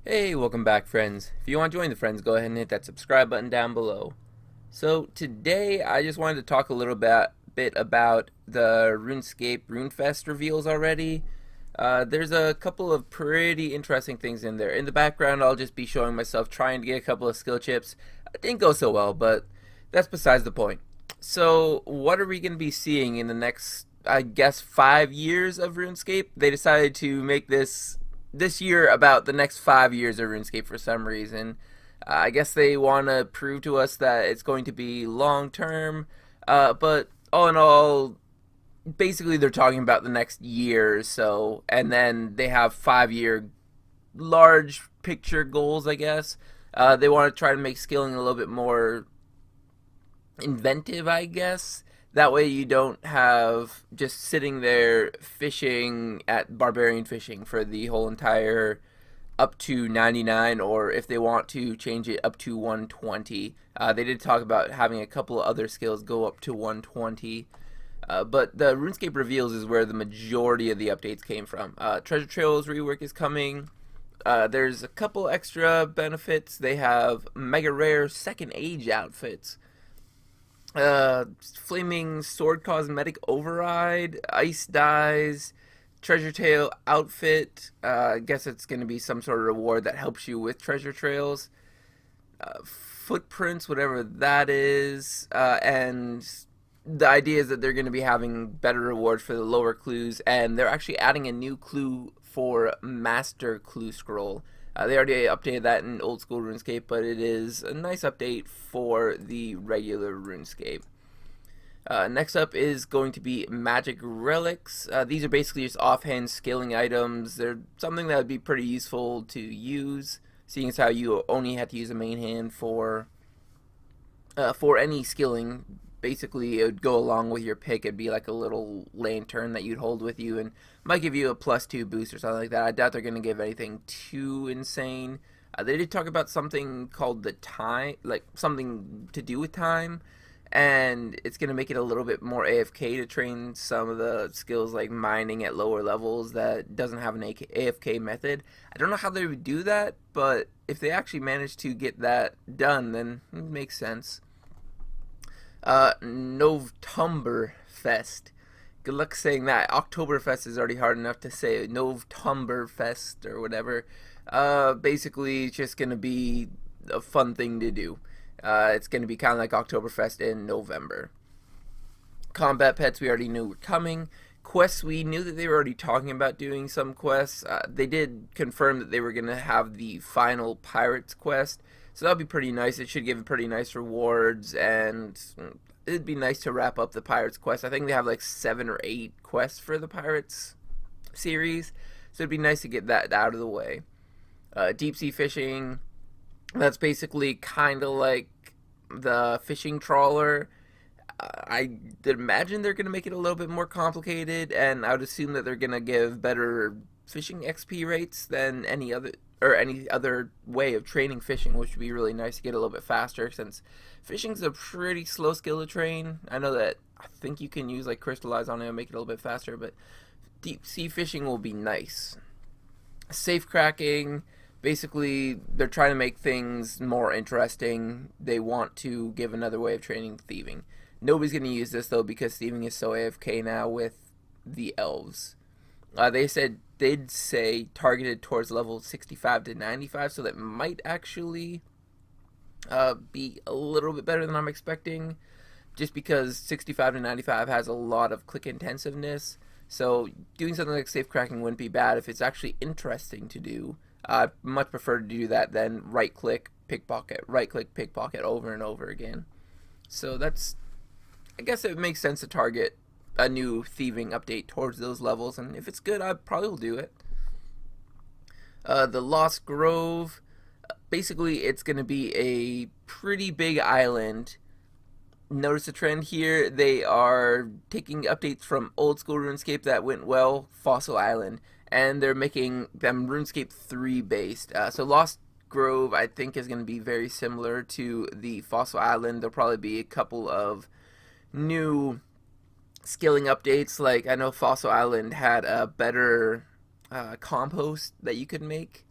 Hey, welcome back, friends. If you want to join the friends, go ahead and hit that subscribe button down below. So today, I just wanted to talk a little bit about the RuneScape Runefest reveals already. There's a couple of pretty interesting things in there. In the background, I'll just be showing myself trying to get a couple of skill chips. It didn't go so well, but that's besides the point. So, what are we going to be seeing in the next, I guess, 5 years of RuneScape? They decided to make this year about the next 5 years of RuneScape for some reason. I guess they want to prove to us that it's going to be long term, but all in all, basically they're talking about the next year or so, and then they have 5 year large picture goals, I guess. They want to try to make skilling a little bit more inventive, I guess. That way you don't have just sitting there fishing at barbarian fishing for the whole entire up to 99, or if they want to change it up to 120. They did talk about having a couple of other skills go up to 120. But the RuneScape reveals is where the majority of the updates came from. Treasure Trails rework is coming. There's a couple extra benefits. They have mega rare second age outfits, flaming sword cosmetic override, ice dyes, treasure trail outfit. I guess it's going to be some sort of reward that helps you with treasure trails. Footprints, whatever that is, and the idea is that they're going to be having better rewards for the lower clues, and they're actually adding a new clue for Master Clue Scroll. They already updated that in old school RuneScape, but it is a nice update for the regular RuneScape. Next up is going to be magic relics. These are basically just offhand scaling items. They're something that would be pretty useful to use, seeing as how you only have to use a main hand for any skilling. Basically, it would go along with your pick. It'd be like a little lantern that you'd hold with you, and might give you a +2 boost or something like that. I doubt they're going to give anything too insane. They did talk about something called the time, like something to do with time, and it's going to make it a little bit more AFK to train some of the skills like mining at lower levels that doesn't have an AFK method. I don't know how they would do that, but if they actually manage to get that done, then it makes sense. Novemberfest. Good luck saying that. Oktoberfest is already hard enough to say. Novemberfest or whatever. Basically, it's just gonna be a fun thing to do. It's gonna be kind of like Oktoberfest in November. Combat pets we already knew were coming. Quests, we knew that they were already talking about doing some quests. They did confirm that they were going to have the final Pirates quest, so that'll be pretty nice. It should give pretty nice rewards, and it'd be nice to wrap up the Pirates quest. I think they have like 7 or 8 quests for the Pirates series, so it'd be nice to get that out of the way. Deep sea fishing, that's basically kind of like the fishing trawler. I imagine they're going to make it a little bit more complicated, and I would assume that they're going to give better fishing XP rates than any other way of training fishing, which would be really nice to get a little bit faster since fishing's a pretty slow skill to train. I know that I think you can use like crystallize on it and make it a little bit faster, but deep sea fishing will be nice. Safecracking, basically they're trying to make things more interesting. They want to give another way of training thieving. Nobody's going to use this though because thieving is so AFK now with the elves. They'd say targeted towards level 65 to 95, so that might actually be a little bit better than I'm expecting, just because 65 to 95 has a lot of click intensiveness. So doing something like safe cracking wouldn't be bad if it's actually interesting to do. I much prefer to do that than right click pickpocket over and over again. So I guess it makes sense to target a new thieving update towards those levels, and if it's good, I probably will do it. The Lost Grove, basically it's going to be a pretty big island. Notice a trend here. They are taking updates from old school RuneScape that went well, Fossil Island, and they're making them RuneScape 3 based. So Lost Grove, I think, is going to be very similar to the Fossil Island. There'll probably be a couple of new skilling updates. Like, I know Fossil Island had a better compost that you could make.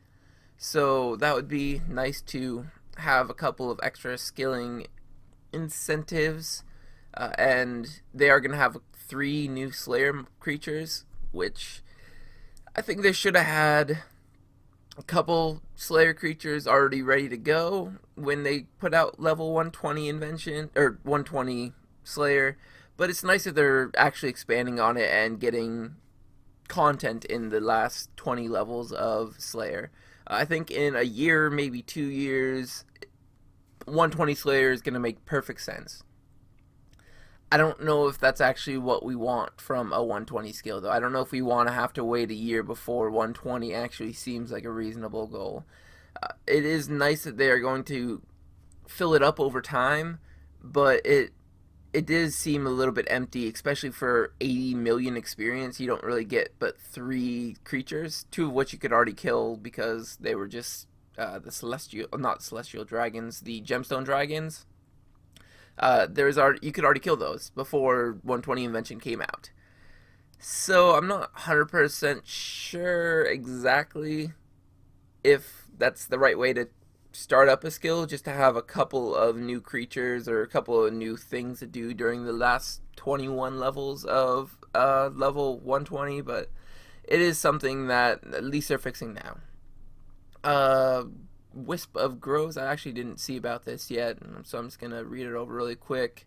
So that would be nice to have a couple of extra skilling incentives. And they are going to have 3 new Slayer creatures, which I think they should have had a couple Slayer creatures already ready to go when they put out level 120 invention or 120 Slayer. But it's nice that they're actually expanding on it and getting content in the last 20 levels of Slayer. I think in a year, maybe 2 years, 120 Slayer is going to make perfect sense. I don't know if that's actually what we want from a 120 skill, though. I don't know if we want to have to wait a year before 120 actually seems like a reasonable goal. It is nice that they are going to fill it up over time, but it does seem a little bit empty, especially for 80 million experience. You don't really get but 3 creatures, 2 of which you could already kill because they were just the celestial, not celestial dragons, the gemstone dragons. There's already, you could already kill those before 120 invention came out. So I'm not 100% sure exactly if that's the right way to start up a skill, just to have a couple of new creatures or a couple of new things to do during the last 21 levels of level 120, but it is something that at least they're fixing now. Uh, Wisp of Groves, I actually didn't see about this yet, so I'm just going to read it over really quick.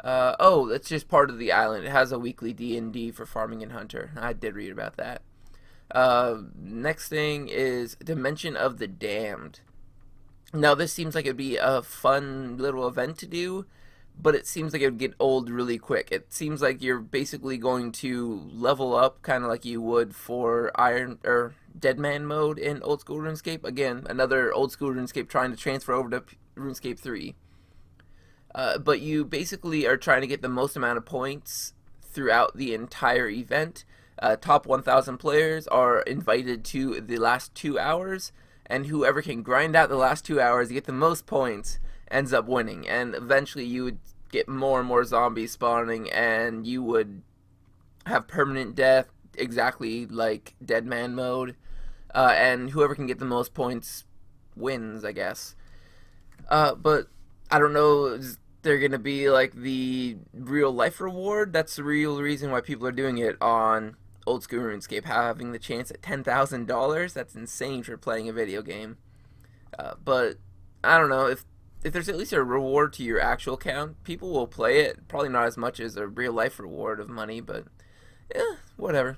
Oh, it's just part of the island. It has a weekly D&D for farming and hunter. I did read about that. Next thing is Dimension of the Damned. Now, this seems like it'd be a fun little event to do, but it seems like it would get old really quick. It seems like you're basically going to level up kind of like you would for Iron or Dead Man mode in old school RuneScape. Again, another old school RuneScape trying to transfer over to RuneScape 3. But you basically are trying to get the most amount of points throughout the entire event. Top 1,000 players are invited to the last 2 hours, and whoever can grind out the last 2 hours, get the most points, ends up winning. And eventually you would get more and more zombies spawning, and you would have permanent death, exactly like Dead Man mode. And whoever can get the most points wins, I guess. But I don't know, is there going to be like the real life reward? That's the real reason why people are doing it on old school RuneScape, having the chance at $10,000. That's insane for playing a video game. But I don't know, if there's at least a reward to your actual count, people will play it. Probably not as much as a real life reward of money, but yeah, whatever.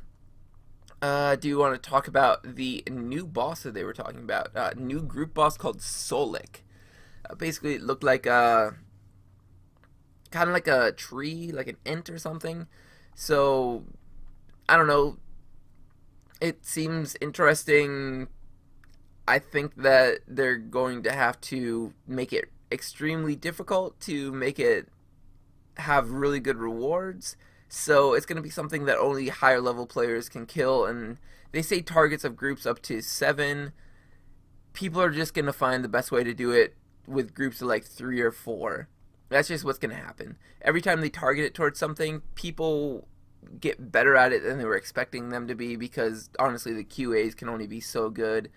Do you want to talk about the new boss that they were talking about? New group boss called Solek. Basically, it looked like kind of like a tree, like an ant or something. So I don't know. It seems interesting. I think that they're going to have to make it extremely difficult to make it have really good rewards. So it's going to be something that only higher level players can kill. And they say targets of groups up to 7. People are just going to find the best way to do it with groups of like 3 or 4. That's just what's going to happen. Every time they target it towards something, people get better at it than they were expecting them to be, because honestly the QAs can only be so good.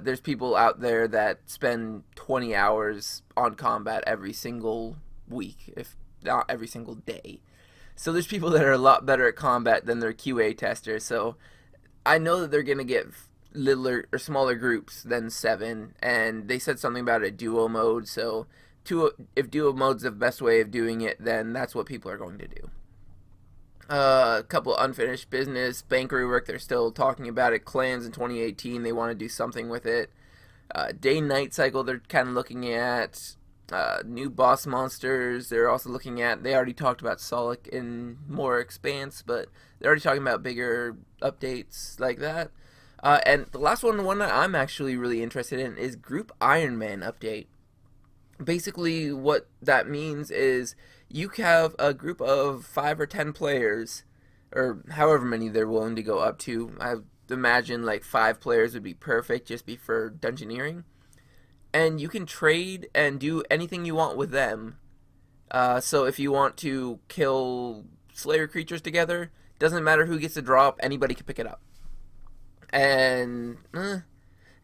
There's people out there that spend 20 hours on combat every single week, if not every single day. So there's people that are a lot better at combat than their QA testers. So I know that they're going to get littler or smaller groups than 7, and they said something about a duo mode. So if duo mode's the best way of doing it, then that's what people are going to do. A couple of unfinished business, bank rework, they're still talking about it. Clans in 2018, they want to do something with it. Day-night cycle, they're kind of looking at. New boss monsters, they're also looking at. They already talked about Solek in more expanse, but they're already talking about bigger updates like that. And the last one, the one that I'm actually really interested in, is Group Iron Man update. Basically, what that means is you have a group of 5 or 10 players, or however many they're willing to go up to. I imagine like 5 players would be perfect, just be for dungeoneering. And you can trade and do anything you want with them. So if you want to kill Slayer creatures together, doesn't matter who gets the drop, anybody can pick it up. And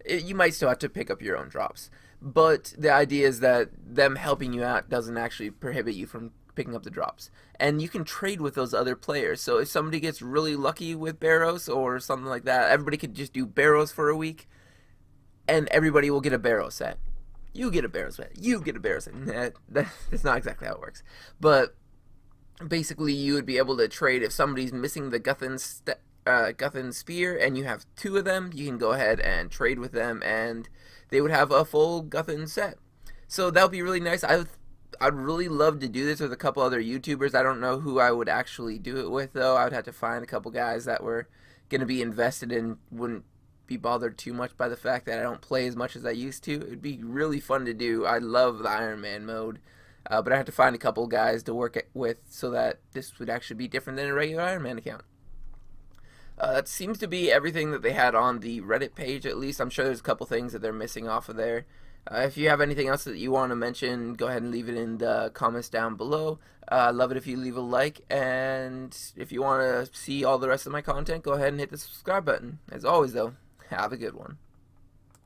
You might still have to pick up your own drops. But the idea is that them helping you out doesn't actually prohibit you from picking up the drops. And you can trade with those other players. So if somebody gets really lucky with Barrows or something like that, everybody could just do Barrows for a week, and everybody will get a Barrow set. You get a Barrow set. You get a Barrow set. That's not exactly how it works. But basically, you would be able to trade if somebody's missing the Guthin Spear and you have two of them, you can go ahead and trade with them, and they would have a full Guthin set. So that would be really nice. I'd really love to do this with a couple other YouTubers. I don't know who I would actually do it with, though. I would have to find a couple guys that were going to be invested and wouldn't be bothered too much by the fact that I don't play as much as I used to. It'd be really fun to do. I love the Iron Man mode. But I have to find a couple guys to work with so that this would actually be different than a regular Iron Man account. That seems to be everything that they had on the Reddit page, at least. I'm sure there's a couple things that they're missing off of there. If you have anything else that you want to mention, go ahead and leave it in the comments down below. Love it if you leave a like, and if you want to see all the rest of my content, go ahead and hit the subscribe button. As always, though, have a good one.